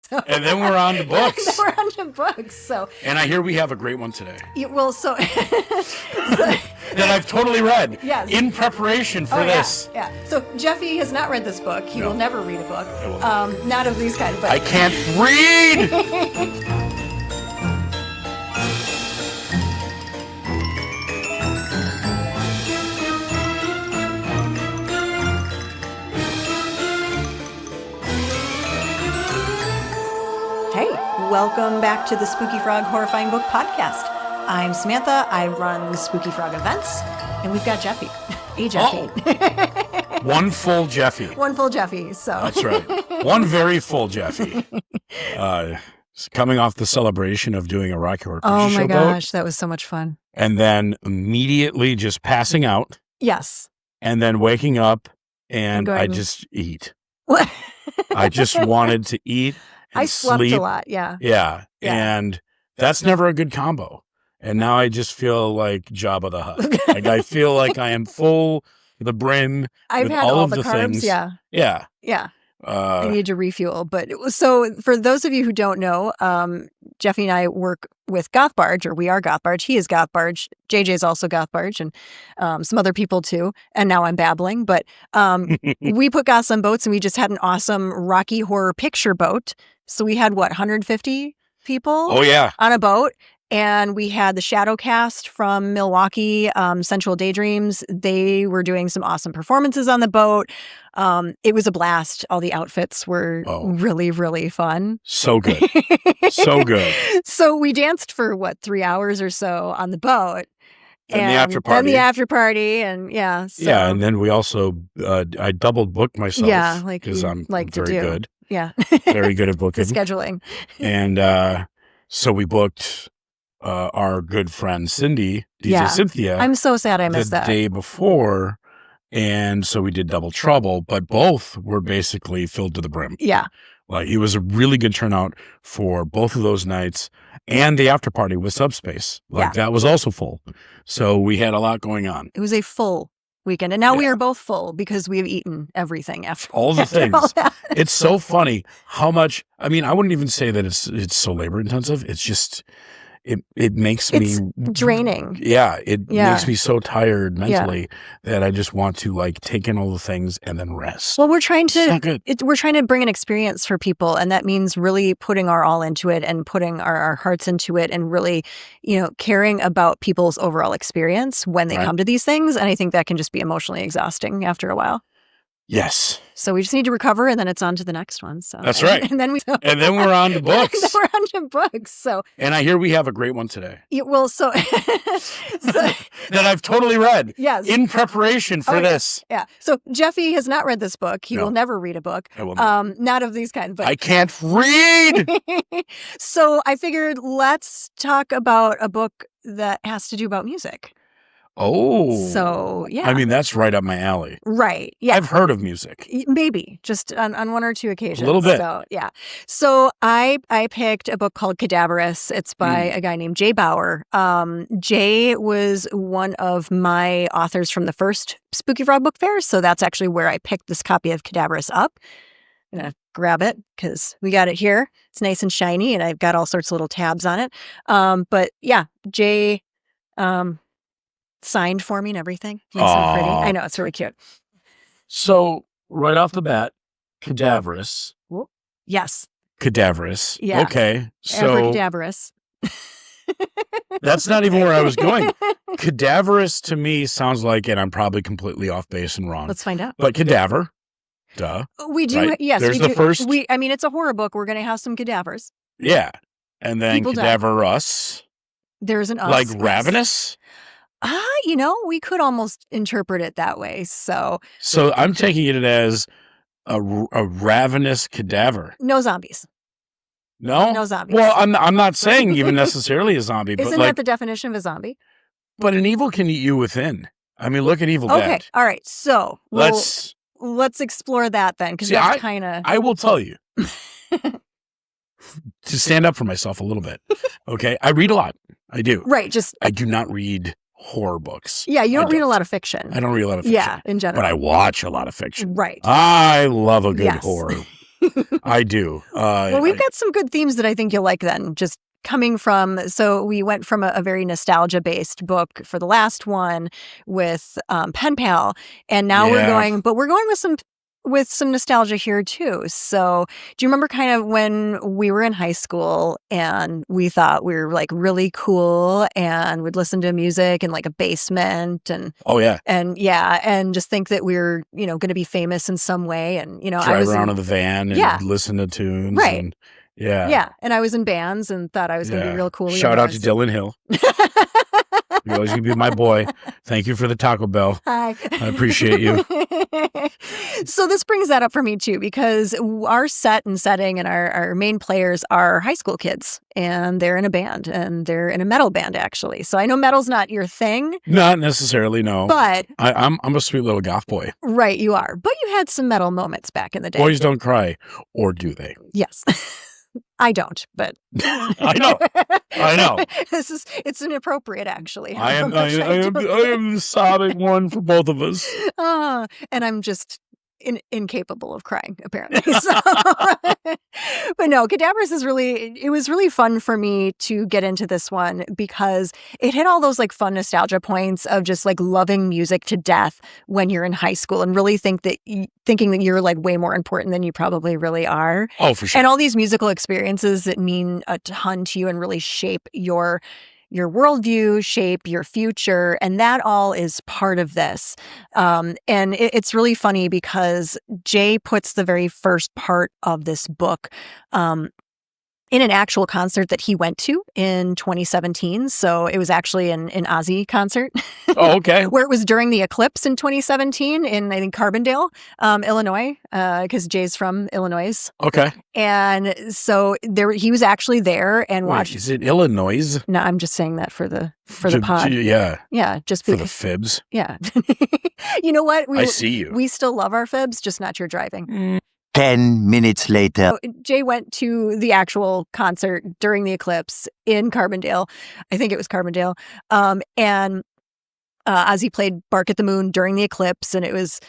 So. And then we're on to books. Then we're on to books. So. And I hear we have a great one today. Well, so. That I've totally read. Yes. In preparation for this. Yeah. So Jeffy has not read this book. He will never read a book. I will. Not of these kind of books. I can't read. Hey, welcome back to the Spooky Frog Horrifying Book Podcast. I'm Samantha. I run Spooky Frog events, and we've got Jeffy. Hey, Jeffy. Oh. One full Jeffy. One full Jeffy. So that's right. One very full Jeffy. Coming off the celebration of doing a Rocky Horror Picture Show. Oh my gosh, that was so much fun. And then immediately just passing out. Yes. And then waking up, and I just eat. What? I just wanted to eat. I slept sleep. A lot, yeah. And that's never a good combo. And now I just feel like Jabba the Hutt. Like I feel like I am full to the brim. I've with had all the carbs, things. Yeah. I need to refuel. But so for those of you who don't know, Jeffy and I work with Goth Barge, or we are Goth Barge. He is Goth Barge. JJ is also Goth Barge, and some other people too. And now I'm babbling. But we put goths on boats, and we just had an awesome Rocky Horror Picture boat. So we had, 150 people on a boat. And we had the Shadowcast from Milwaukee, Sensual Daydreams. They were doing some awesome performances on the boat. It was a blast. All the outfits were really, really fun. So good. So good. So we danced for, 3 hours or so on the boat. And the after party. And the after party. And yeah. So. Yeah. And then we also, I double booked myself. Yeah. Because I'm very good. Yeah. Very good at booking. Scheduling. And so we booked our good friend Cindy, DJ Cynthia. I'm so sad I missed that. The day before. And so we did double trouble, but both were basically filled to the brim. Yeah. Like it was a really good turnout for both of those nights, and the after party with Subspace. That was also full. So we had a lot going on. It was a full weekend. And now we are both full because we have eaten everything after all the things. All it's so funny how much, I wouldn't even say that it's so labor intensive. It's just, it makes me draining. Yeah. It makes me so tired mentally that I just want to take in all the things and then rest. Well, we're trying to bring an experience for people. And that means really putting our all into it and putting our hearts into it and really, caring about people's overall experience when they come to these things. And I think that can just be emotionally exhausting after a while. Yes. So we just need to recover, and then it's on to the next one. So that's right. And then we're on to books. And then we're on to books. So and I hear we have a great one today. So that I've totally read. Yes. In preparation for this. Yeah. So Jeffy has not read this book. He will never read a book. I will not. Not of these kind. But I can't read. So I figured let's talk about a book that has to do about music. Oh. So, yeah. That's right up my alley. Right. Yeah. I've heard of music. Maybe. Just on one or two occasions. A little bit. So, yeah. So I picked a book called Cadaverous. It's by a guy named Jay Bauer. Jay was one of my authors from the first Spooky Frog Book Fair. So that's actually where I picked this copy of Cadaverous up. I'm going to grab it because we got it here. It's nice and shiny, and I've got all sorts of little tabs on it. But yeah, Jay... signed for me and everything. Nice and pretty. I know, it's really cute. So, right off the bat, Cadaverous. Yes. Cadaverous. Yeah. Okay. So Cadaverous. That's not even where I was going. Cadaverous to me sounds like, and I'm probably completely off base and wrong. Let's find out. But cadaver. Duh. We do. Right? Yes. There's we the do. first. It's a horror book. We're going to have some cadavers. Yeah. And then People Cadaverous. There's an us. Like ravenous? We could almost interpret it that way. So I'm taking it as a ravenous cadaver. No zombies. No? No zombies. Well, I'm not saying even necessarily a zombie. Isn't that the definition of a zombie? But an evil can eat you within. Look at Evil Dead. Okay. All right. So let's explore that then, because that's kind of... I will tell you. To stand up for myself a little bit. Okay. I read a lot. I do. Right. I do not read horror books. Yeah, you don't read a lot of fiction. I don't read a lot of fiction. Yeah, in general. But I watch a lot of fiction. Right. I love a good horror. I do. Well, we've got some good themes that I think you'll like then. Just coming from, so we went from a very nostalgia-based book for the last one with Pen Pal, and now we're going with some nostalgia here too. So do you remember kind of when we were in high school and we thought we were like really cool and would listen to music in like a basement and and just think that we were, going to be famous in some way, and drive around in the van and listen to tunes, right? And, and I was in bands and thought I was going to be real cool. Shout out to Dylan Hill. You always gonna be my boy. Thank you for the Taco Bell. Hi. I appreciate you. So this brings that up for me too, because our set and setting and our main players are high school kids, and they're in a band, and they're in a metal band actually. So I know metal's not your thing. Not necessarily, no. But I'm a sweet little goth boy. Right, you are. But you had some metal moments back in the day. Boys don't cry, or do they? Yes. I don't, but I know. It's inappropriate, actually. I am sobbing one for both of us. And I'm just incapable of crying, apparently. So. But no, Cadaverous it was really fun for me to get into this one because it hit all those like fun nostalgia points of just like loving music to death when you're in high school and really thinking that you're like way more important than you probably really are. Oh, for sure. And all these musical experiences that mean a ton to you and really shape your worldview, shape your future, and that all is part of this. And it's really funny because Jay puts the very first part of this book in an actual concert that he went to in 2017. So it was actually an Ozzy concert. Oh, okay. Where it was during the eclipse in 2017 in, I think, Carbondale, Illinois, because Jay's from Illinois. Okay. And so he was actually there and watched. Is it Illinois? No, I'm just saying that for the pod. Yeah. Yeah, just for the fibs. Yeah. You know what? I see you. We still love our fibs, just not your driving. 10 minutes later. So Jay went to the actual concert during the eclipse in Carbondale. I think it was Carbondale. And Ozzy played Bark at the Moon during the eclipse. And it was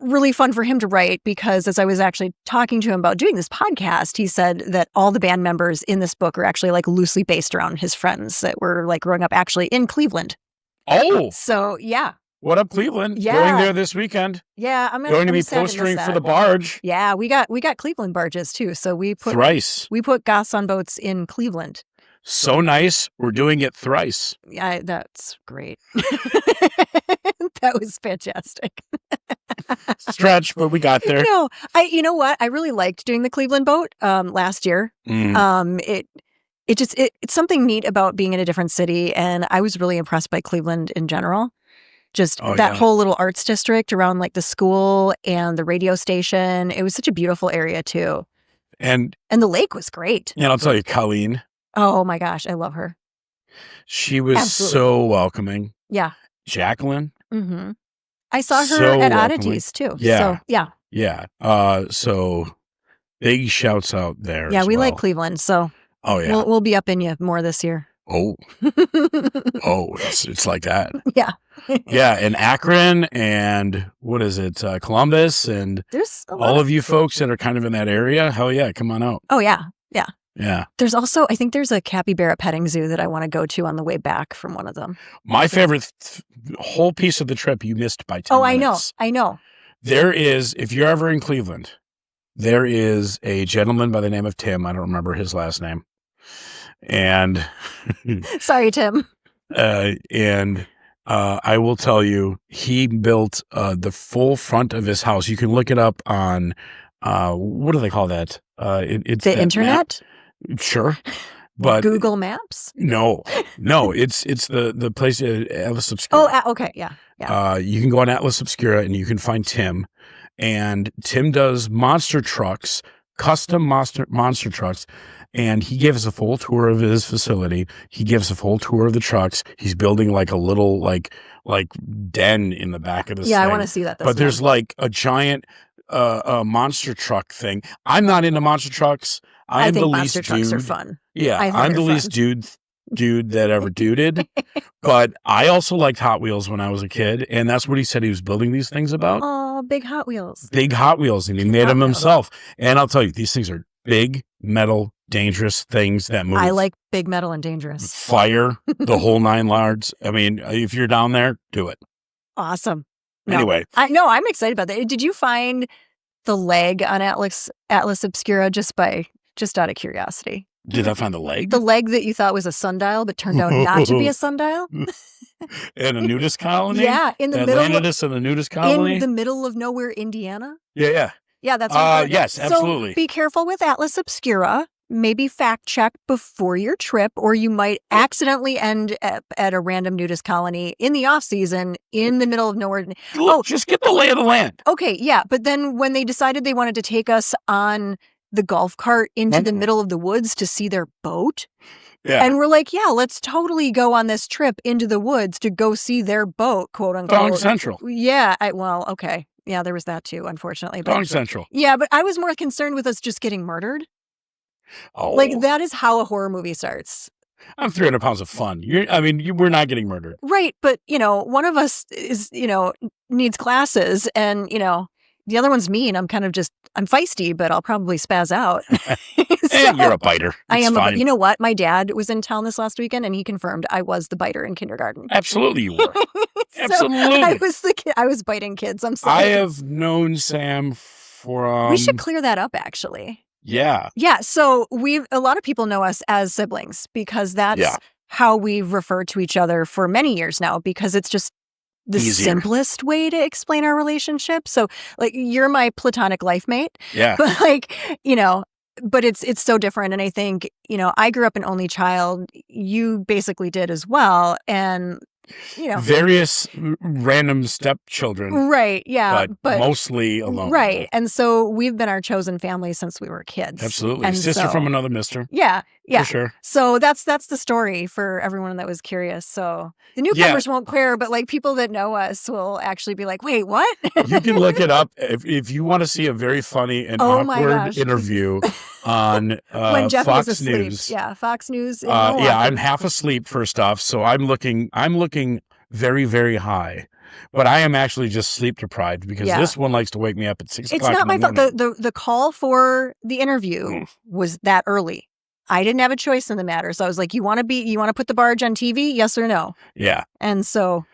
really fun for him to write because as I was actually talking to him about doing this podcast, he said that all the band members in this book are actually like loosely based around his friends that were like growing up actually in Cleveland. Oh. So, yeah. What up, Cleveland? Yeah. Going there this weekend. Yeah, I'm going to be postering for the barge. Yeah, we got Cleveland barges too. So we put thrice. We put goths on boats in Cleveland. So nice. We're doing it thrice. Yeah, that's great. That was fantastic. Stretch, but we got there. No, you know what? I really liked doing the Cleveland boat last year. It's something neat about being in a different city, and I was really impressed by Cleveland in general. Just whole little arts district around like the school and the radio station. It was such a beautiful area too. And the lake was great. And I'll tell you, Colleen. Oh my gosh, I love her. She was so welcoming. Yeah. Jacqueline. Mm-hmm. I saw her at Oddities too. Yeah. So, yeah. Yeah. So big shouts out there. Yeah, we like Cleveland. So we'll be up in you more this year. Oh. It's like that. Yeah. Yeah, and Akron and what is it, Columbus, and there's all of you folks that are kind of in that area. Hell yeah, come on out. Oh yeah, yeah. Yeah. There's also, I think there's a capybara petting zoo that I want to go to on the way back from one of them. My favorite whole piece of the trip you missed by 10 minutes. I know. There is, if you're ever in Cleveland, there is a gentleman by the name of Tim. I don't remember his last name. And sorry, Tim. I will tell you, he built the full front of his house. You can look it up on what do they call that? It's the internet. Map. Sure, but Google Maps. No, it's the place Atlas Obscura. Oh, okay, yeah. You can go on Atlas Obscura and you can find Tim, and Tim does monster trucks, custom monster trucks. And he gave us a full tour of his facility. He gives a full tour of the trucks. He's building like a little like den in the back of this thing. I want to see that. But there's like a giant monster truck thing. I'm not into monster trucks. I think monster trucks are fun. Yeah, I'm the least dude dude that ever duded. But I also liked Hot Wheels when I was a kid, and that's what he said he was building these things about. Oh, big Hot Wheels. Big Hot Wheels, and he made them himself. And I'll tell you, these things are big, metal, dangerous things that move. I like big metal and dangerous. Fire, the whole 9 yards. I mean, if you're down there, do it. Awesome. Anyway. I'm excited about that. Did you find the leg on Atlas Obscura just out of curiosity? Did I find the leg? The leg that you thought was a sundial, but turned out not to be a sundial? In a nudist colony? Yeah, in the middle. Landed us in a nudist colony? In the middle of nowhere, Indiana? Yeah. Yeah, that's what yes, absolutely. So be careful with Atlas Obscura. Maybe fact check before your trip, or you might accidentally end up at a random nudist colony in the off season in the middle of nowhere. Look, just get the lay of the land. Okay, yeah. But then when they decided they wanted to take us on the golf cart into the middle of the woods to see their boat. Yeah. And we're like, yeah, let's totally go on this trip into the woods to go see their boat, quote unquote. Dong Central. Yeah. Okay. Yeah, there was that too, unfortunately. Dong Central. Yeah, but I was more concerned with us just getting murdered. Oh. Like, that is how a horror movie starts. I'm 300 pounds of fun. We're not getting murdered. Right. But, one of us is, needs glasses and, the other one's mean. I'm feisty, but I'll probably spaz out. You're a biter. I am. Fine. You know what? My dad was in town this last weekend, and he confirmed I was the biter in kindergarten. Absolutely, you were. Absolutely. I was the kid. I was biting kids. I'm sorry. I have known Sam for. We should clear that up, actually. Yeah. Yeah. So a lot of people know us as siblings because that's how we've referred to each other for many years now. Because it's just the simplest way to explain our relationship. So, like, you're my platonic life mate. Yeah. But but it's so different. And I think, I grew up an only child. You basically did as well. And, various random stepchildren. Right. Yeah. But mostly alone. Right. And so we've been our chosen family since we were kids. Absolutely. And sister from another mister. Yeah. Yeah. For sure. So that's the story for everyone that was curious. So the newcomers won't care, but like people that know us will actually be like, wait, what? You can look it up if you want to see a very funny and awkward interview on when Jeffy Fox is asleep. News. Yeah, Fox News. I'm half asleep first off, so I'm looking very, very high. But I am actually just sleep deprived because this one likes to wake me up at 6 o'clock. It's not my fault. The call for the interview was that early. I didn't have a choice in the matter. So I was like, you want to put the barge on TV? Yes or no? Yeah. And so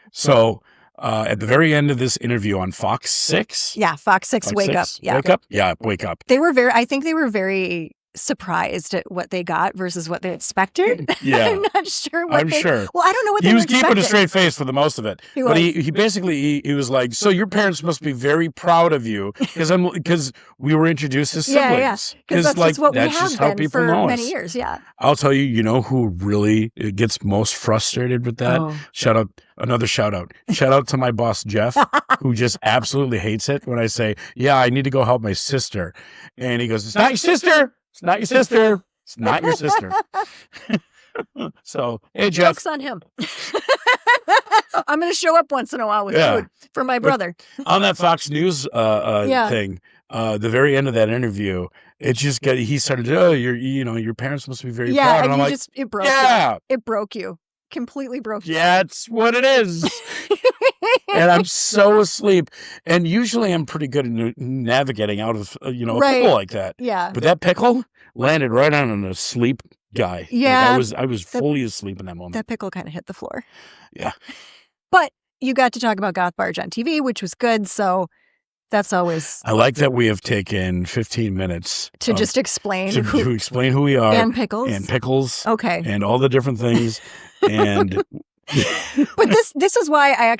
at the very end of this interview on Fox 6. Yeah, Fox 6, Wake Up. Yeah. Wake Up? Yeah, Wake Up. I think they were very surprised at what they got versus what they expected. Yeah. I'm not sure Well, I don't know what he they was expected. keeping a straight face for the most of it. But he basically he was like, so your parents must be very proud of you because we were introduced as siblings. Yeah. Because that's just what we have how been people for know many us. years. Yeah. I'll tell you, who really gets most frustrated with that? Oh. Shout out to my boss, Jeff, who just absolutely hates it when I say, yeah, I need to go help my sister. And he goes, it's not your sister. It's not your sister. It's not your sister. So, hey, Jeff. Joke's on him. I'm going to show up once in a while with food for my brother. On that Fox News thing, the very end of that interview, it just he started, your parents must be very proud. And I'm like, it broke you. It broke you. Completely broke you. Yeah, it's what it is. And I'm so asleep. And usually I'm pretty good at navigating out of, a pickle like that. Yeah. But that pickle landed right on an asleep guy. Yeah. Like I was fully asleep in that moment. That pickle kind of hit the floor. Yeah. But you got to talk about Goth Barge on TV, which was good. So that's always. I like that we have taken 15 minutes to just explain to explain who we are. And pickles. Okay. And all the different things. And but this is why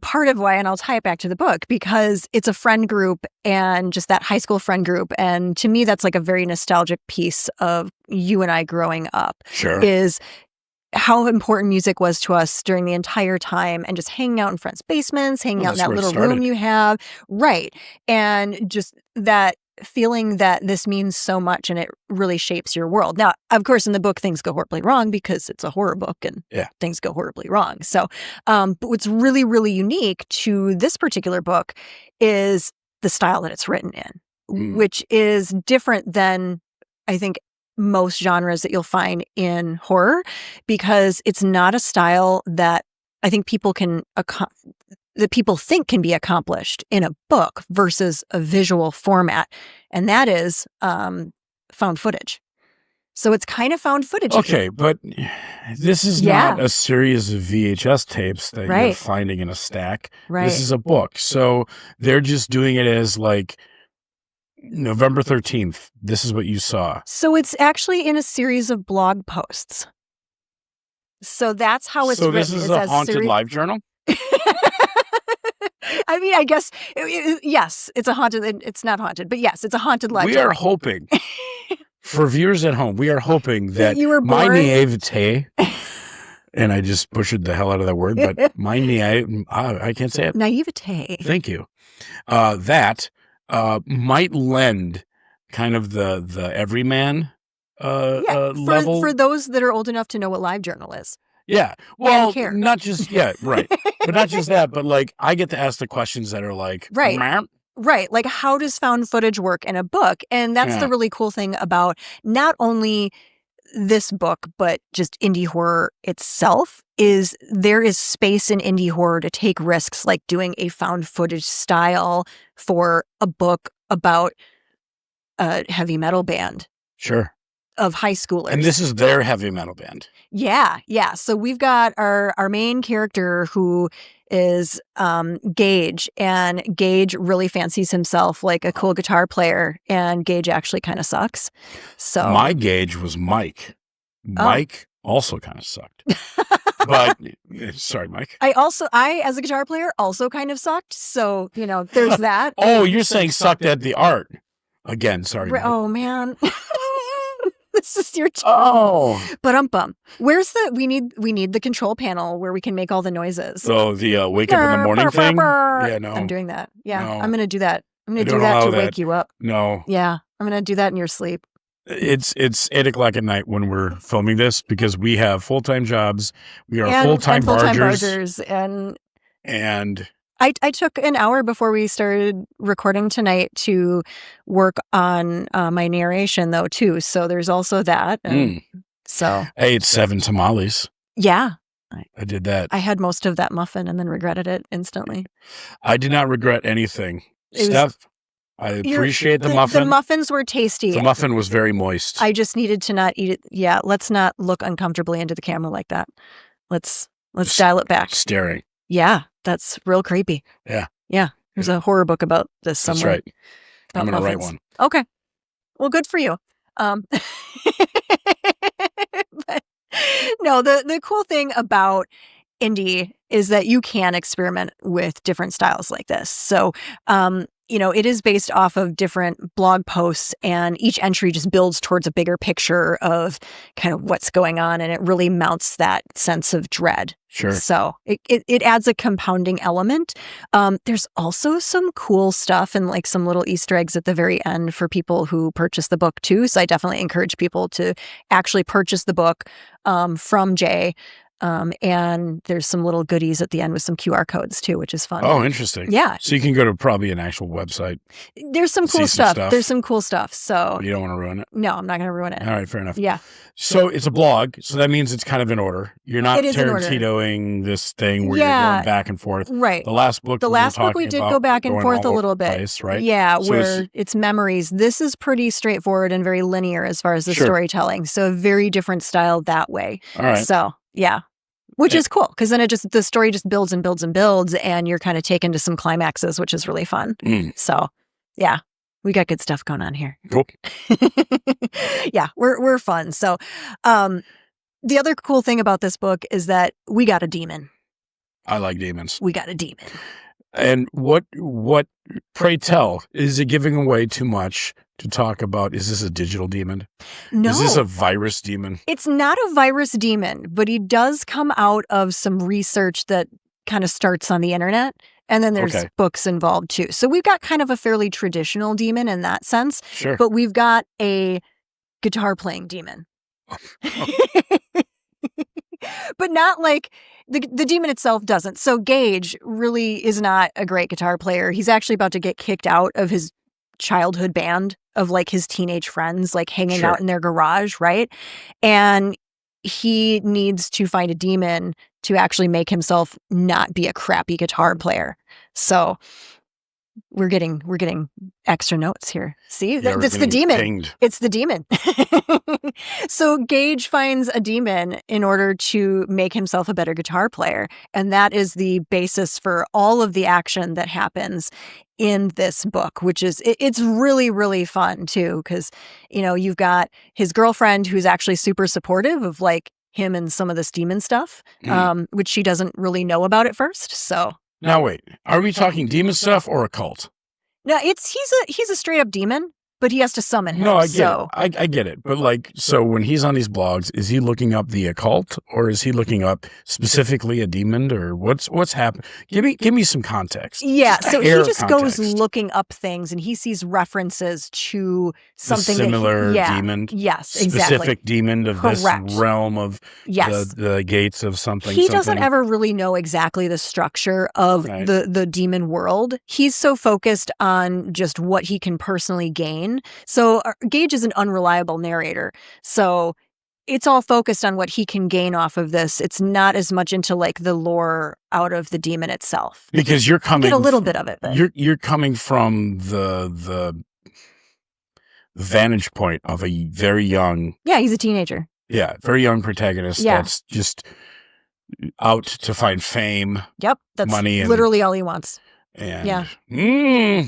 part of why, and I'll tie it back to the book, because it's a friend group and just that high school friend group. And to me, that's like a very nostalgic piece of you and I growing up. Sure. Is how important music was to us during the entire time and just hanging out in friends' basements, hanging out in that little room you have. Right. And just that feeling that this means so much and it really shapes your world. Now, of course, in the book, things go horribly wrong because it's a horror book and things go horribly wrong. So, but what's really, really unique to this particular book is the style that it's written in, which is different than, I think, most genres that you'll find in horror, because it's not a style that I think people think can be accomplished in a book versus a visual format, and that is found footage. So it's kind of found footage. Okay, but this is not a series of VHS tapes that you're finding in a stack. Right. This is a book. So they're just doing it as like November 13th. This is what you saw. So it's actually in a series of blog posts. So that's how it's written. So this is a haunted live journal? I mean, I guess, yes, it's a haunted, it's not haunted, but yes, it's a haunted live journal. We are hoping, for viewers at home, we are hoping that you were my born... naivete, and I just butchered the hell out of that word, but my I can't say it. Naivete. Thank you. That might lend kind of the everyman level. For those that are old enough to know what live journal is. Yeah. Well, not just, right. But not just that, but like I get to ask the questions that are like, right. Meh. Right. Like, how does found footage work in a book? And that's the really cool thing about not only this book, but just indie horror itself, is there is space in indie horror to take risks, like doing a found footage style for a book about a heavy metal band. Sure. Of high schoolers. And this is their heavy metal band. Yeah. So we've got our main character who is Gaige, and Gaige really fancies himself like a cool guitar player, and Gaige actually kind of sucks. So my Gaige was Mike. Mike also kind of sucked. But sorry, Mike. I as a guitar player also kind of sucked. So, there's that. Oh, you're saying sucked at the art. Again, sorry. Oh man. This is your turn. Oh. But where's we need the control panel where we can make all the noises. So the wake up in the morning thing? Yeah, no. I'm doing that. Yeah, no. I'm going to do that. I'm going to do that to wake you up. No. Yeah, I'm going to do that in your sleep. It's 8:00 at night when we're filming this because we have full-time jobs. We are full-time bargers. And I took an hour before we started recording tonight to work on my narration, though, too. So there's also that. So I ate 7 tamales. Yeah. I did that. I had most of that muffin and then regretted it instantly. I did not regret anything. Steph, I appreciate the muffin. The muffins were tasty. The muffin was very moist. I just needed to not eat it. Yeah, let's not look uncomfortably into the camera like that. Let's dial it back. Staring. Yeah, that's real creepy. Yeah. There's a horror book about this somewhere. That's right. I'm going to write one. Okay. Well, good for you. But no, the cool thing about indie is that you can experiment with different styles like this. So, it is based off of different blog posts, and each entry just builds towards a bigger picture of kind of what's going on, and it really mounts that sense of dread. Sure. So it adds a compounding element. There's also some cool stuff and like some little Easter eggs at the very end for people who purchase the book too. So I definitely encourage people to actually purchase the book from Jay. And there's some little goodies at the end with some QR codes too, which is fun. Oh, interesting. Yeah. So you can go to probably an actual website. There's some cool stuff. There's some cool stuff. So you don't want to ruin it? No, I'm not going to ruin it. All right, fair enough. Yeah. So it's a blog. So that means it's kind of in order. You're not Tarantinoing this thing where you're going back and forth. Right. The last book we did go back and forth a little bit. Place, right? Yeah, so where it's memories. This is pretty straightforward and very linear as far as the storytelling. So a very different style that way. All right. So, yeah. Which is cool, because then the story just builds and builds and builds, and you're kind of taken to some climaxes, which is really fun. So, yeah, we got good stuff going on here. Cool. Yeah, we're fun. So, the other cool thing about this book is that we got a demon. I like demons. We got a demon. And what? Pray tell, is it giving away too much to talk about? Is this a digital demon? No. Is this a virus demon? It's not a virus demon, but he does come out of some research that kind of starts on the internet. And then there's books involved too. So we've got kind of a fairly traditional demon in that sense. Sure. But we've got a guitar playing demon. But not like the demon itself doesn't. So Gaige really is not a great guitar player. He's actually about to get kicked out of his childhood band of like his teenage friends, like hanging Sure. out in their garage, right? And he needs to find a demon to actually make himself not be a crappy guitar player. So we're getting extra notes here. See, Yeah, we're that's the getting demon. pinged. It's the demon. So Gaige finds a demon in order to make himself a better guitar player. And that is the basis for all of the action that happens in this book, which is, it's really, really fun too. Cause, you know, you've got his girlfriend who's actually super supportive of like him and some of this demon stuff, which she doesn't really know about at first. So. Now wait, are we talking demon stuff or occult? No, he's a straight up demon, but he has to summon him. No, I get it. I get it. But like, so when he's on these blogs, is he looking up the occult, or is he looking up specifically a demon, or what's happening? Give me some context. Yeah, Just a so he hair of just goes context. looking up things, and he sees references to something similar that demon. Yes, Specific exactly. demon of Correct. this realm of Yes. the gates of something. He doesn't ever really know exactly the structure of Right. the demon world. He's so focused on just what he can personally gain. So Gaige is an unreliable narrator. So it's all focused on what he can gain off of this. It's not as much into like the lore out of the demon itself. Because you're coming Get a little bit of it. But. You're coming from the vantage point of a very young, he's a teenager. very young protagonist that's just out to find fame. Yep, that's money and- literally all he wants. And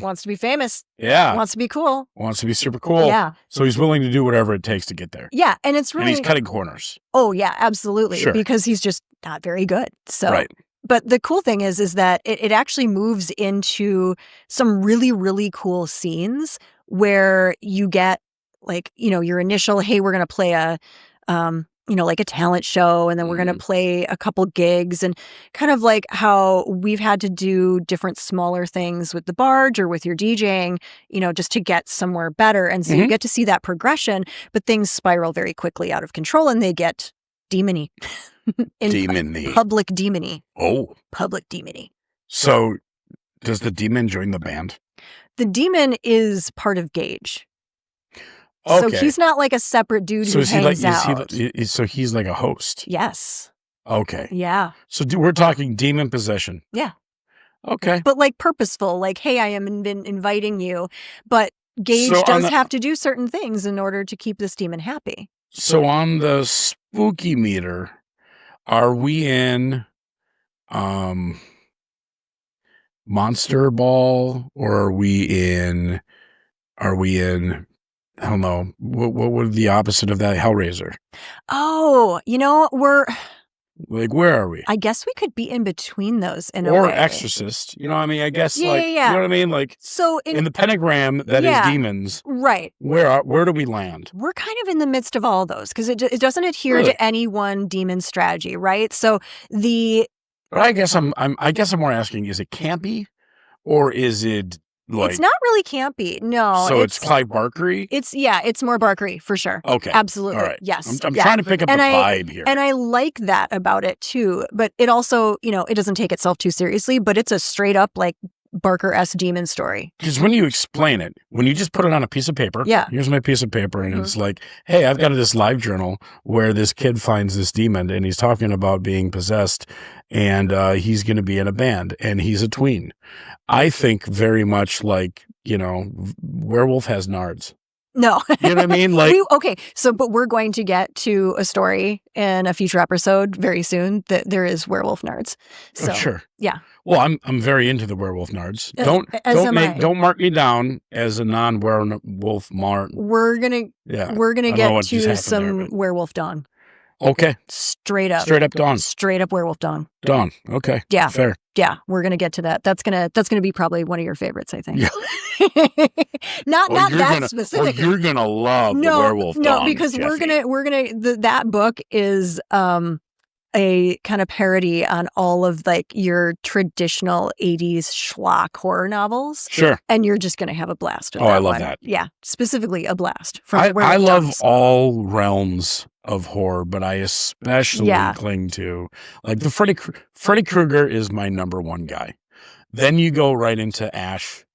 Wants to be famous. yeah, Wants to be cool. wants to be super cool. Yeah. So he's willing to do whatever it takes to get there. Yeah, and it's really And he's cutting corners. Oh yeah, absolutely. Sure. Because he's just not very good. So Right. But the cool thing is that it actually moves into some really, really cool scenes where you get like, you know, your initial, hey, we're going to play a, you know, like a talent show, and then we're going to play a couple gigs, and kind of like how we've had to do different smaller things with the barge or with your DJing, you know, just to get somewhere better. And so you get to see that progression, but things spiral very quickly out of control and they get demony. Demony. Public demony. Oh. Public demony. So does the demon join the band? The demon is part of Gaige. Okay. So he's not like a separate dude who hangs out. So he's like a host? Yes. Okay. Yeah. So we're talking demon possession. Yeah. Okay. But like purposeful, like, hey, I am inviting you. But Gaige does have to do certain things in order to keep this demon happy. So on the spooky meter, are we in Monster Ball, or are we in I don't know, what would the opposite of that, Hellraiser? Oh, you know, where are we? I guess we could be in between those in a or way. Exorcist, you know what I mean? I guess Yeah. you know what I mean? Like, so in the pentagram that is demons, right? Where do we land? We're kind of in the midst of all those because it doesn't adhere to any one demon strategy, right? So I guess I'm more asking: is it campy, or is it like? It's not really campy, no. So it's Clive Barkery. It's more Barkery for sure. Okay, absolutely, all right. Yes. I'm trying to pick up the vibe here, and I like that about it too. But it also, you know, it doesn't take itself too seriously, but it's a straight up like Barker-esque demon story. Because when you explain it, when you just put it on a piece of paper, here's my piece of paper, and it's like, hey, I've got this live journal where this kid finds this demon, and he's talking about being possessed, and he's going to be in a band, and he's a tween. I think very much like, you know, Werewolf has nards. No. You know what I mean? Like, but we're going to get to a story in a future episode very soon that there is werewolf nards. So, sure. Yeah. Well, I'm very into the werewolf nards. Don't mark me down as a non-werewolf mart. We're gonna get to some werewolf dawn. Okay. Straight up dawn. Straight up werewolf dawn. Dawn. Okay. Yeah. Fair. Yeah, we're gonna get to that. That's gonna be probably one of your favorites, I think. Yeah. not that specific. You're gonna love the werewolf dawn. No, because Jeffy. we're gonna that book is a kind of parody on all of like your traditional 80s schlock horror novels. Sure. And you're just going to have a blast with I love that. Yeah, specifically a blast. I love all realms of horror, but I especially cling to like the Freddy Krueger is my number one guy. Then you go right into Ash.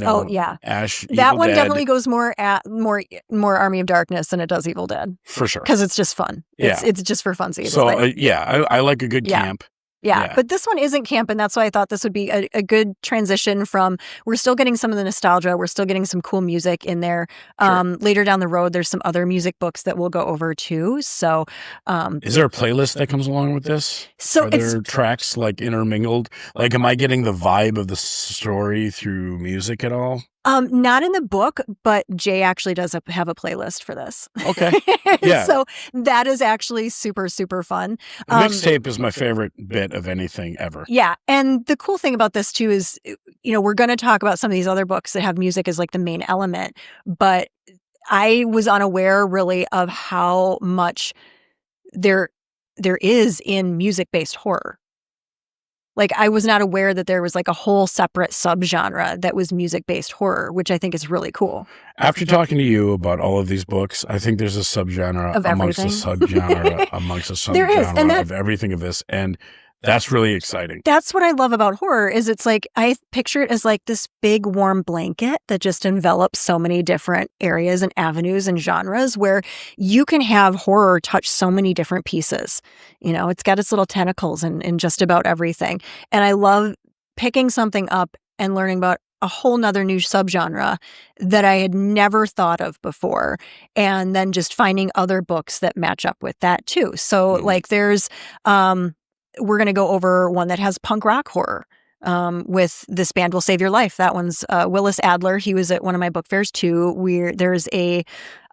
Oh yeah, Ash. That Evil one Dead, definitely goes more Army of Darkness than it does Evil Dead for sure. because it's just fun. Yeah. It's just for funsies. So I like a good camp. Yeah, but this one isn't camp, and that's why I thought this would be a good transition from, we're still getting some of the nostalgia, we're still getting some cool music in there. Sure. Later down the road, there's some other music books that we'll go over too. So is there a playlist that comes along with this? So are there tracks like intermingled? Like, am I getting the vibe of the story through music at all? Not in the book, but Jay actually does have a playlist for this. Okay. Yeah. So that is actually super, super fun. The mixtape is my favorite bit of anything ever. Yeah. And the cool thing about this too is, we're going to talk about some of these other books that have music as like the main element, but I was unaware really of how much there is in music-based horror. Like, I was not aware that there was like a whole separate subgenre that was music-based horror, which I think is really cool. After talking to you about all of these books, I think there's a subgenre of amongst a subgenre amongst a subgenre of everything of this. And that's really exciting. That's what I love about horror is it's like, I picture it as like this big warm blanket that just envelops so many different areas and avenues and genres where you can have horror touch so many different pieces. It's got its little tentacles in just about everything. And I love picking something up and learning about a whole nother new subgenre that I had never thought of before. And then just finding other books that match up with that too. So like there's, we're going to go over one that has punk rock horror with This Band Will Save Your Life. That one's Willis Adler. He was at one of my book fairs too. There's a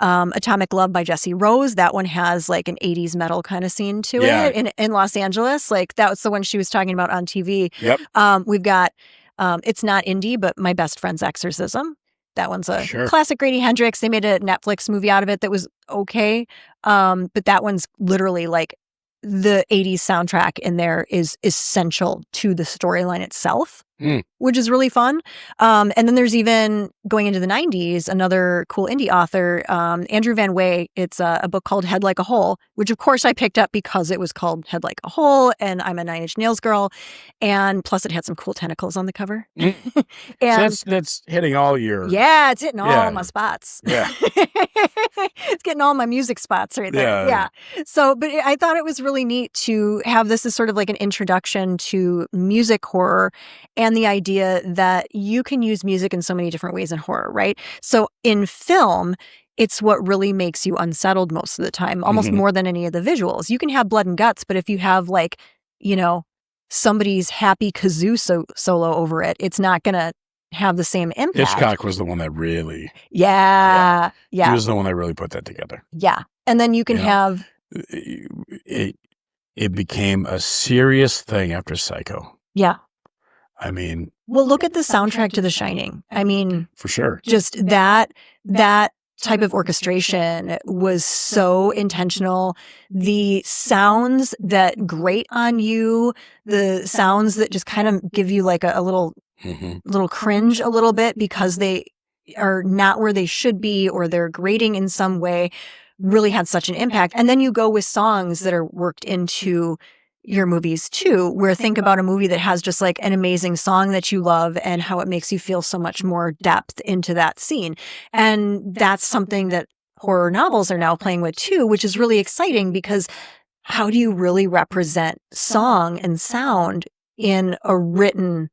Atomic Love by Jesse Rose. That one has like an 80s metal kind of scene to it in Los Angeles. Like that was the one she was talking about on TV. Yep. We've got, it's not indie, but My Best Friend's Exorcism. That one's a classic Grady Hendrix. They made a Netflix movie out of it that was okay. But that one's literally like, the 80s soundtrack in there is essential to the storyline itself, which is really fun. And then there's even going into the 90s, another cool indie author, Andrew Van Wey. It's a book called Head Like a Hole, which of course I picked up because it was called Head Like a Hole and I'm a Nine Inch Nails girl. And plus it had some cool tentacles on the cover. And so that's hitting all your... Yeah, it's hitting all my spots. Yeah. It's getting all my music spots right there. Yeah. So, but I thought it was really neat to have this as sort of like an introduction to music horror and the idea that you can use music in so many different ways in horror, right? So in film, it's what really makes you unsettled most of the time, almost more than any of the visuals. You can have blood and guts, but if you have like, somebody's happy kazoo solo over it, it's not going to have the same impact. Hitchcock was the one that really... Yeah. He was the one that really put that together. Yeah. And then you can have... It became a serious thing after Psycho. Yeah. I mean... Well, look at the soundtrack to The Shining. I mean... For sure. Just that type of orchestration was so intentional. The sounds that grate on you, the sounds that just kind of give you like a little cringe a little bit because they are not where they should be or they're grating in some way, really had such an impact. And then you go with songs that are worked into your movies too, where think about a movie that has just like an amazing song that you love and how it makes you feel so much more depth into that scene. And that's something that horror novels are now playing with too, which is really exciting because how do you really represent song and sound in a written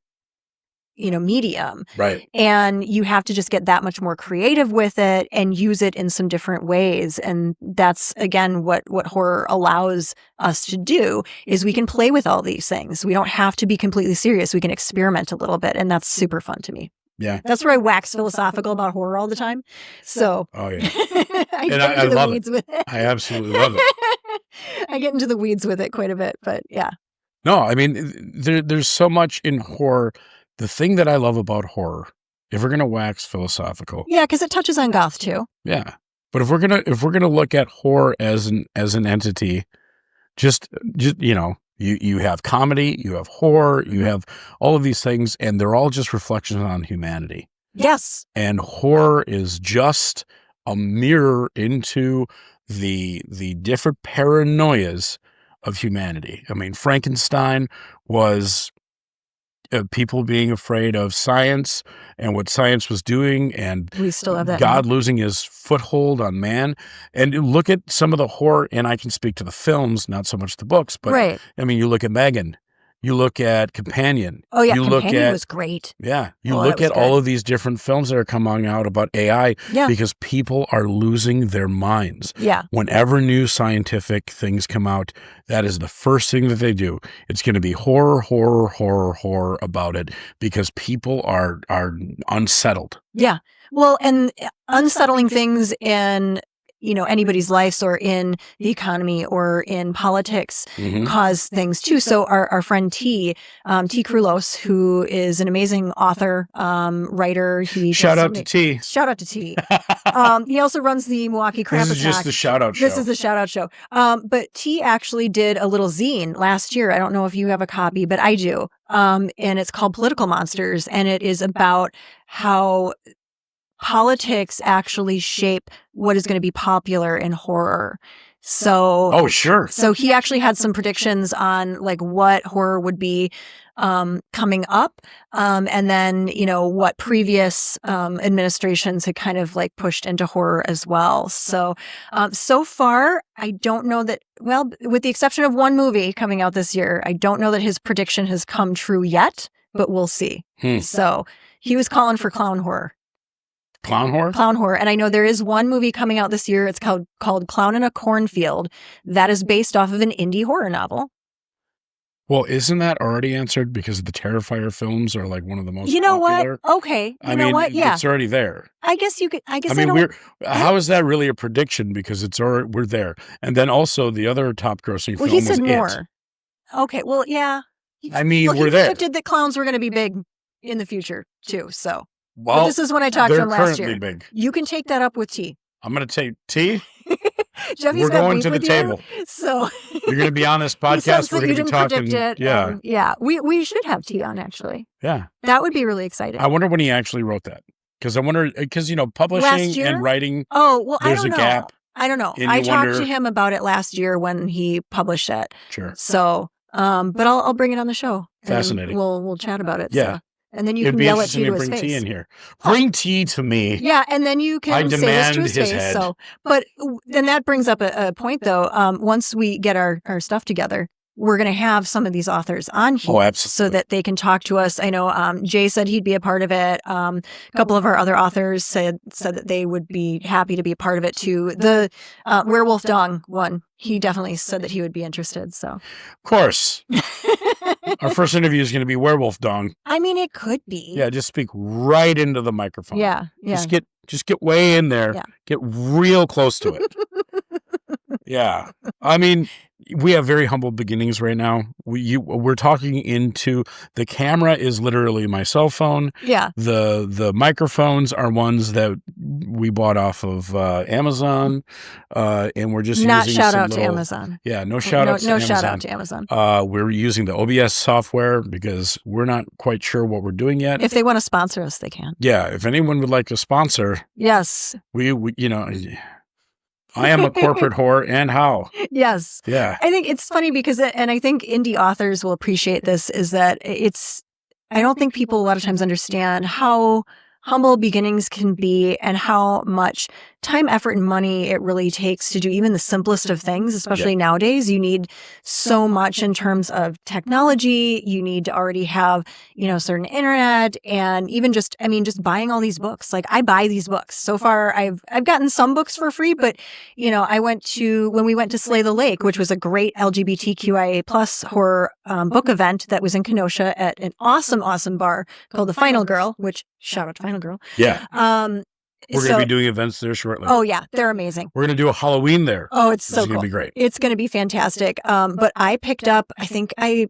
medium. Right. And you have to just get that much more creative with it and use it in some different ways. And that's, again, what horror allows us to do is we can play with all these things. We don't have to be completely serious. We can experiment a little bit. And that's super fun to me. Yeah. That's where I wax philosophical about horror all the time. So. Oh, yeah. I love weeds it. With it. I absolutely love it. I get into the weeds with it quite a bit, but yeah. No, I mean, there's so much in horror. The thing that I love about horror, if we're gonna wax philosophical, yeah, because it touches on goth too. Yeah, but if we're gonna look at horror as an entity, just you have comedy, you have horror, you have all of these things, and they're all just reflections on humanity. Yes, and horror is just a mirror into the different paranoias of humanity. I mean, Frankenstein was people being afraid of science and what science was doing, and we still have that God losing his foothold on man. And look at some of the horror, and I can speak to the films, not so much the books, but right. I mean, you look at Megan, you look at Companion. Oh yeah, you Companion was great. Yeah, you look at all of these different films that are coming out about AI because people are losing their minds. Yeah. Whenever new scientific things come out, that is the first thing that they do. It's going to be horror, horror, horror, horror about it because people are unsettled. Yeah. Well, and unsettling things in anybody's lives or in the economy or in politics cause things too. So our friend T Krulos, who is an amazing author, writer. Shout out to T. Shout out to T. He also runs the Milwaukee Crap This is Attack. just the shout out show. This is the shout out show. But T actually did a little zine last year. I don't know if you have a copy, but I do. And it's called Political Monsters. And it is about how politics actually shape what is going to be popular in horror. So, oh, sure. So he actually had some predictions on like what horror would be coming up. And then, what previous administrations had kind of like pushed into horror as well. So, so far, I don't know that, well, with the exception of one movie coming out this year, I don't know that his prediction has come true yet, but we'll see. So he was calling for clown horror. Clown horror? Clown horror. And I know there is one movie coming out this year. It's called Clown in a Cornfield. That is based off of an indie horror novel. Well, isn't that already answered because the Terrifier films are like one of the most popular? What? Okay. You know what? Yeah. It's already there. I guess you could. How is that really a prediction? Because we're there. And then also the other top grossing film he said was more. It. Okay. Well, yeah. We're there. He predicted that clowns were going to be big in the future too. So. Well, but this is when I talked to him last year. Big. You can take that up with T. I'm going to take T. Jeffy's we're going to the table. So you're going to be on this podcast. We're going to be talking. Yeah, yeah. We should have T on actually. Yeah, that would be really exciting. I wonder when he actually wrote that because publishing and writing. Oh well, there's I don't a know. gap. I don't know. I talked to him about it last year when he published it. Sure. So, but I'll bring it on the show. Fascinating. We'll chat about it. Yeah. So. And then you can yell at T to his face. Bring T in here. Bring T to me. Yeah, and then you can say this to his face. Head. So, but then that brings up a point, though. Once we get our stuff together, we're going to have some of these authors on here. Oh, absolutely. So that they can talk to us. I know Jay said he'd be a part of it. A couple of our other authors said that they would be happy to be a part of it too. The Werewolf Dong one, he definitely said that he would be interested. So, of course. Our first interview is going to be Werewolf Dong. I mean, it could be. Yeah, just speak right into the microphone. Yeah. Just get way in there. Yeah. Get real close to it. Yeah. I mean, we have very humble beginnings right now. We're talking into the camera is literally my cell phone. Yeah. The microphones are ones that we bought off of Amazon, and we're just not using shout out to Amazon. Yeah, no shout out to Amazon. No shout out to Amazon. We're using the OBS software because we're not quite sure what we're doing yet. If they want to sponsor us, they can. Yeah, if anyone would like to sponsor, yes, we I am a corporate whore, and how? Yes. Yeah. I think it's funny because, and I think indie authors will appreciate this, is that I don't think people a lot of times understand how humble beginnings can be and how much time, effort, and money it really takes to do even the simplest of things, especially nowadays. You need so much in terms of technology. You need to already have, certain internet, and even just buying all these books. Like I buy these books. So far, I've gotten some books for free, but when we went to Slay the Lake, which was a great LGBTQIA plus horror book event that was in Kenosha at an awesome bar called The Final Girl, which shout out to Final Girl. Yeah. We're going to be doing events there shortly. Oh, yeah. They're amazing. We're going to do a Halloween there. Oh, it's so cool. It's going to be great. It's going to be fantastic. But I picked up, I think I've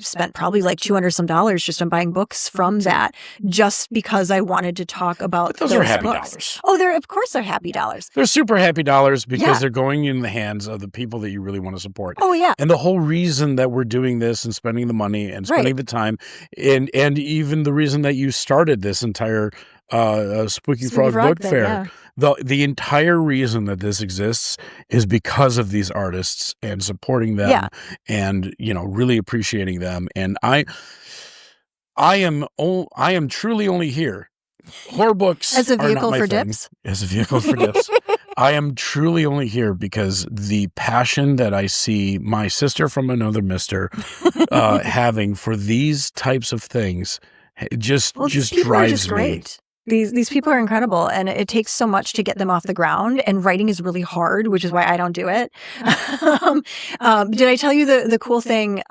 spent probably like $200 some just on buying books from that, just because I wanted to talk about those are happy dollars. Oh, of course they're happy dollars. They're super happy dollars because they're going in the hands of the people that you really want to support. Oh, yeah. And the whole reason that we're doing this and spending the money and spending the time, and even the reason that you started this entire Spooky Frog Book Fair. The entire reason that this exists is because of these artists and supporting them and, really appreciating them. And I am truly only here. Horror books as a are not vehicle my for thing. dips. As a vehicle for dips. I am truly only here because the passion that I see my sister from another mister having for these types of things just drives me. These people are incredible, and it takes so much to get them off the ground, and writing is really hard, which is why I don't do it. Did I tell you the cool thing?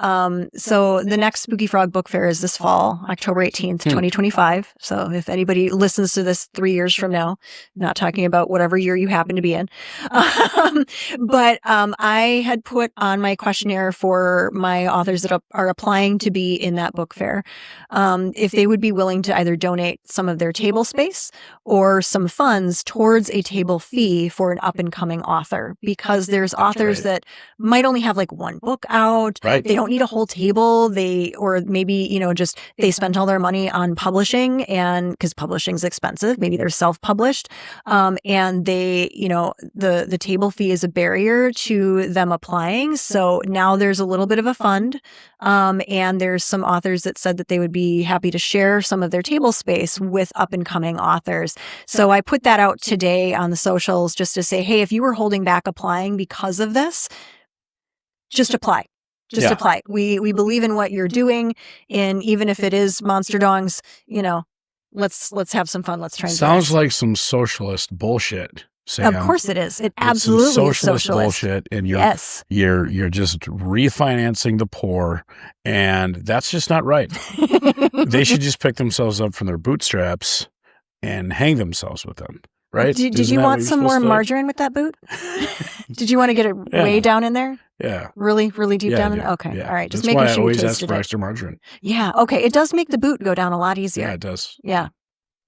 So the next Spooky Frog Book Fair is this fall, October 18th, 2025. So if anybody listens to this 3 years from now, not talking about whatever year you happen to be in, but I had put on my questionnaire for my authors that are applying to be in that book fair, if they would be willing to either donate some of their table space or some funds towards a table fee for an up-and-coming author, because there's authors that might only have like one book out. Right. They don't need a whole table. Or maybe, just they spent all their money on publishing, and because publishing's expensive, maybe they're self-published. And they, the table fee is a barrier to them applying. So now there's a little bit of a fund. And there's some authors that said that they would be happy to share some of their table space with up-and-coming authors. So I put that out today on the socials just to say, hey, if you were holding back applying because of this, just apply. Apply. We believe in what you're doing, and even if it is Monster Dongs, let's have some fun. Let's try. Sounds like some socialist bullshit. Sam. Of course it is. It absolutely is socialist bullshit, and you're just refinancing the poor, and that's just not right. They should just pick themselves up from their bootstraps and hang themselves with them, right? Did you want some more margarine with that boot? Did you want to get it way down in there? Yeah. Really, really deep down in there? Okay. Yeah. All right. Just That's making sure why I you always ask tasted for it. extra margarine. Yeah. Okay. It does make the boot go down a lot easier. Yeah, it does. Yeah.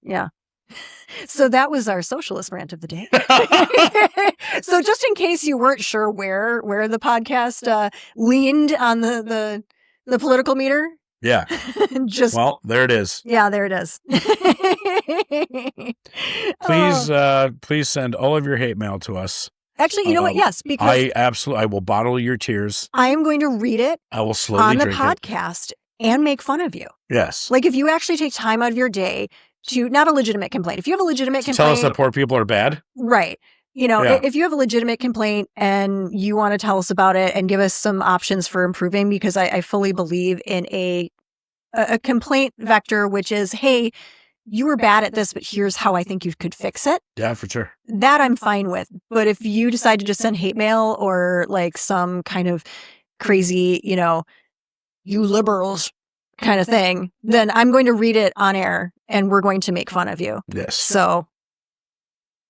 Yeah. So that was our socialist rant of the day. So just in case you weren't sure where the podcast leaned on the political meter. Yeah. Well, there it is. Yeah, there it is. Please send all of your hate mail to us. Actually, you know what? Yes, because I will bottle your tears. I am going to read it. I will slowly on the drink podcast and make fun of you. Yes. Like if you actually take time out of your day to, not a legitimate complaint. If you have a legitimate complaint, tell us that poor people are bad. Right. If you have a legitimate complaint and you want to tell us about it and give us some options for improving, because I fully believe in a complaint vector, which is, hey, you were bad at this, but here's how I think you could fix it. Yeah, for sure. That I'm fine with. But if you decide to just send hate mail or like some kind of crazy, you liberals kind of thing, then I'm going to read it on air and we're going to make fun of you. Yes. So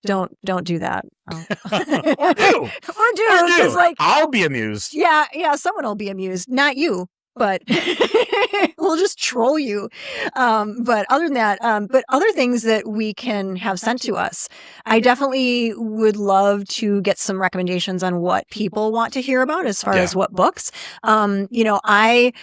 don't do that. Oh. or do. Like, I'll be amused. Yeah, someone will be amused. Not you, but we'll just troll you. But other than that, but other things that we can have sent to us, I definitely would love to get some recommendations on what people want to hear about as far as what books. I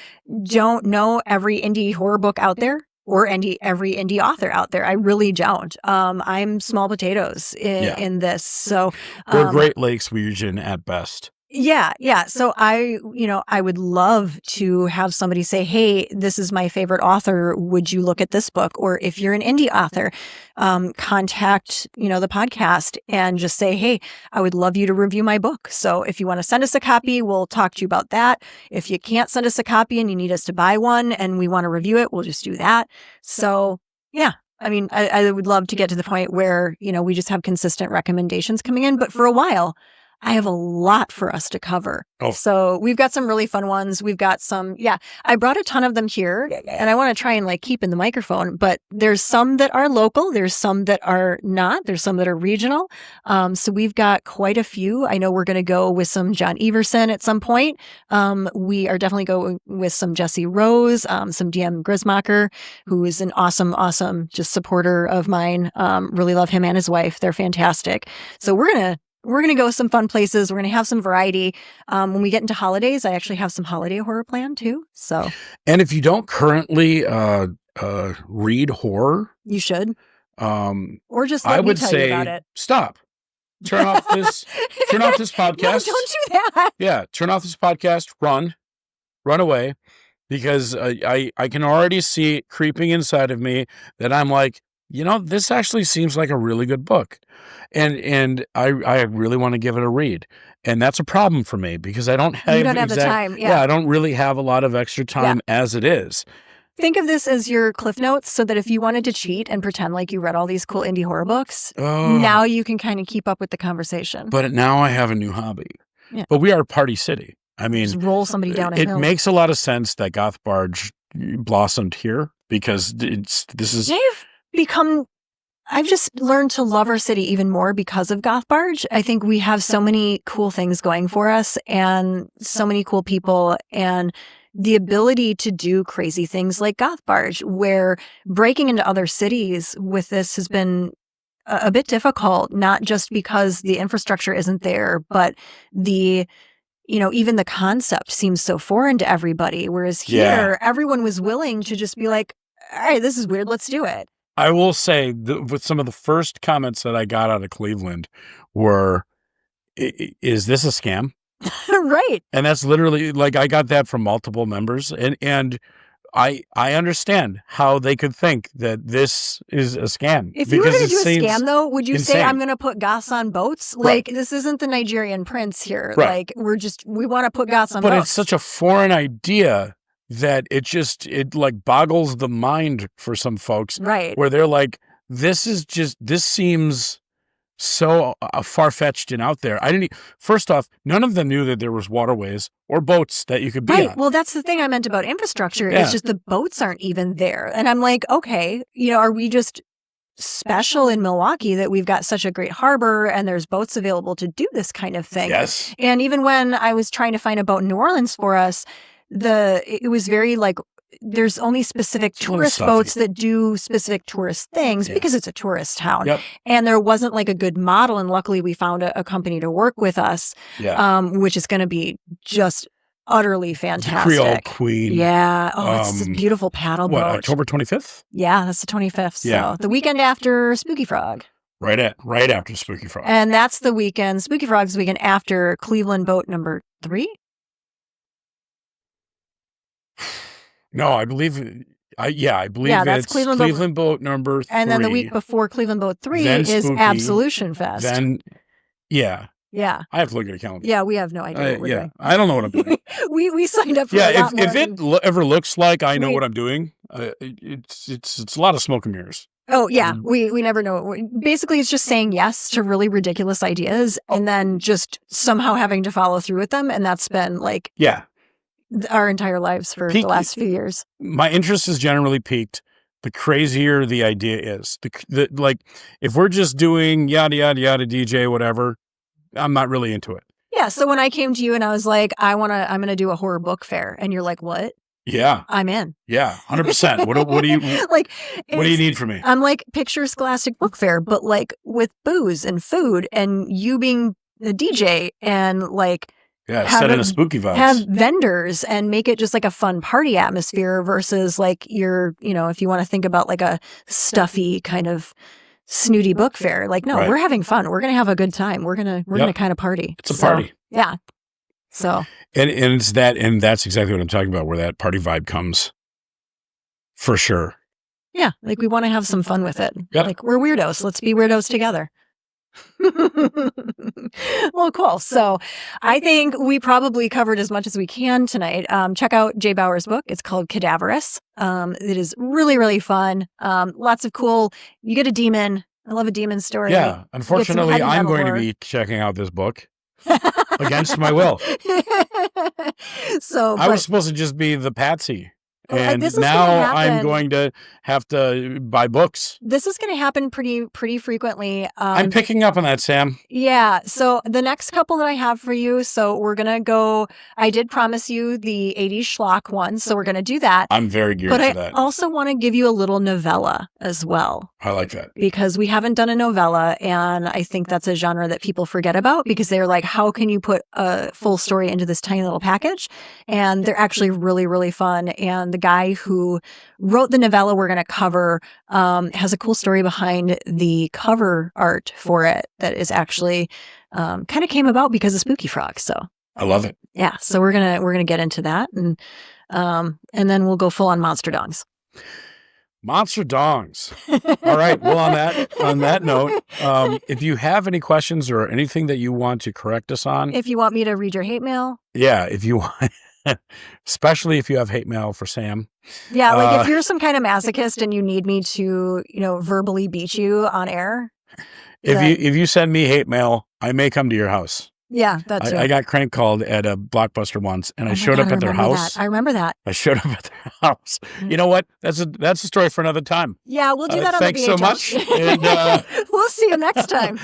don't know every indie horror book out there or every indie author out there. I really don't. I'm small potatoes in this. So we're Great Lakes region at best. Yeah. So I would love to have somebody say, hey, this is my favorite author. Would you look at this book? Or if you're an indie author, contact, the podcast and just say, hey, I would love you to review my book. So if you want to send us a copy, we'll talk to you about that. If you can't send us a copy and you need us to buy one and we want to review it, we'll just do that. So yeah. I mean, I would love to get to the point where, we just have consistent recommendations coming in. But for a while, I have a lot for us to cover. Oh. So we've got some really fun ones. We've got some, I brought a ton of them here and I want to try and keep in the microphone, but there's some that are local. There's some that are not. There's some that are regional. So we've got quite a few. I know we're going to go with some John Everson at some point. We are definitely going with some Jesse Rose, some DM Grismacher, who is an awesome just supporter of mine. Really love him and his wife. They're fantastic. So we're going to go some fun places. We're going to have some variety. When we get into holidays, I actually have some holiday horror planned too. So, and if you don't currently read horror, you should. Or just I let me would tell say you about it. Stop. Turn off this. Turn off this podcast. No, don't do that. Yeah, turn off this podcast. Run away. because I can already see it creeping inside of me that I'm like, this actually seems like a really good book. And I really want to give it a read. And that's a problem for me because I don't have, you don't have the time. Yeah, I don't really have a lot of extra time as it is. Think of this as your Cliff Notes so that if you wanted to cheat and pretend like you read all these cool indie horror books, now you can kind of keep up with the conversation. But now I have a new hobby. Yeah. But we are Party City. I mean, just roll somebody down a hill. It makes a lot of sense that Goth Barge blossomed here because I've just learned to love our city even more because of Goth Barge. I think we have so many cool things going for us and so many cool people and the ability to do crazy things like Goth Barge, where breaking into other cities with this has been a bit difficult, not just because the infrastructure isn't there, but even the concept seems so foreign to everybody. Whereas here, everyone was willing to just be like, all right, this is weird. Let's do it. I will say with some of the first comments that I got out of Cleveland were, is this a scam? Right. And that's literally like, I got that from multiple members and I understand how they could think that this is a scam. If you were going to do a scam, though, would you say I'm going to put goths on boats? Like, this isn't the Nigerian prince here. Right. Like, we want to put goths on boats. But it's such a foreign idea that it like boggles the mind for some folks. Right. Where they're like, this seems so far-fetched and out there. First off, none of them knew that there was waterways or boats that you could be on. Well, that's the thing I meant about infrastructure. It's just the boats aren't even there. And I'm like, okay, are we just special in Milwaukee that we've got such a great harbor and there's boats available to do this kind of thing? Yes. And even when I was trying to find a boat in New Orleans for us, it was very like, there's only specific tourist boats that do specific tourist things because it's a tourist town. Yep. And there wasn't like a good model. And luckily we found a company to work with us, which is going to be just utterly fantastic. The Creole Queen. Yeah. Oh, it's this beautiful paddle boat. October 25th? Yeah, that's the 25th. So the weekend after Spooky Frog. Right after Spooky Frog. And that's the weekend. Spooky Frog's the weekend after Cleveland boat number 3. No, I believe that's Cleveland boat number 3. And then the week before Cleveland boat 3 is Spooky, Absolution Fest. Then, yeah. I have to look at a calendar. Yeah, we have no idea what we're doing. I don't know what I'm doing. we signed up for if it ever looks like I know what I'm doing, it's a lot of smoke and mirrors. Oh, yeah. We never know. Basically, it's just saying yes to really ridiculous ideas and then just somehow having to follow through with them. And that's been like... Yeah. Our entire lives for the last few years. My interest is generally peaked the crazier the idea is. Like, if we're just doing yada, yada, yada, DJ, whatever, I'm not really into it. Yeah, so when I came to you and I was like, I'm going to do a horror book fair. And you're like, what? Yeah. I'm in. Yeah, 100%. What do you like? What do you need from me? I'm like, picture Scholastic Book Fair, but like with booze and food and you being a DJ and like... Yeah, set in a spooky vibe. Have vendors and make it just like a fun party atmosphere versus like if you want to think about like a stuffy kind of snooty book fair. Like, no, we're having fun. We're going to have a good time. We're going to kind of party. It's a party. Yeah. So. And it's that, and that's exactly what I'm talking about, where that party vibe comes for sure. Yeah. Like we want to have some fun with it. Yep. Like we're weirdos. Let's be weirdos together. Well, cool. So I think we probably covered as much as we can tonight. Check out Jay Bauer's book. It's called Cadaverous. It is really, really fun. Lots of cool. You get a demon. I love a demon story. Yeah. Unfortunately, I'm going to be checking out this book against my will. I was supposed to just be the patsy. And now I'm going to have to buy books. This is going to happen pretty frequently. I'm picking up on that, Sam. Yeah. So the next couple that I have for you, so we're going to go, I did promise you the 80s schlock one, so we're going to do that. I'm very geared for that. But I also want to give you a little novella as well. I like that. Because we haven't done a novella, and I think that's a genre that people forget about because they're like, how can you put a full story into this tiny little package? And they're actually really, really fun. And the guy who wrote the novella we're going to cover has a cool story behind the cover art for it that is actually kind of came about because of Spooky Frog. So I love it. Yeah, so we're gonna get into that, and then we'll go full on monster dongs. Monster dongs. All right. Well, on that note, if you have any questions or anything that you want to correct us on, if you want me to read your hate mail, yeah, if you want, especially if you have hate mail for Sam. Yeah, like if you're some kind of masochist and you need me to, verbally beat you on air. If you send me hate mail, I may come to your house. Yeah, that's I got crank called at a Blockbuster once, and I showed up at their house. I remember that. I showed up at their house. You know what? That's a story for another time. Yeah, we'll do that on the VHS. Thanks so much. And, we'll see you next time.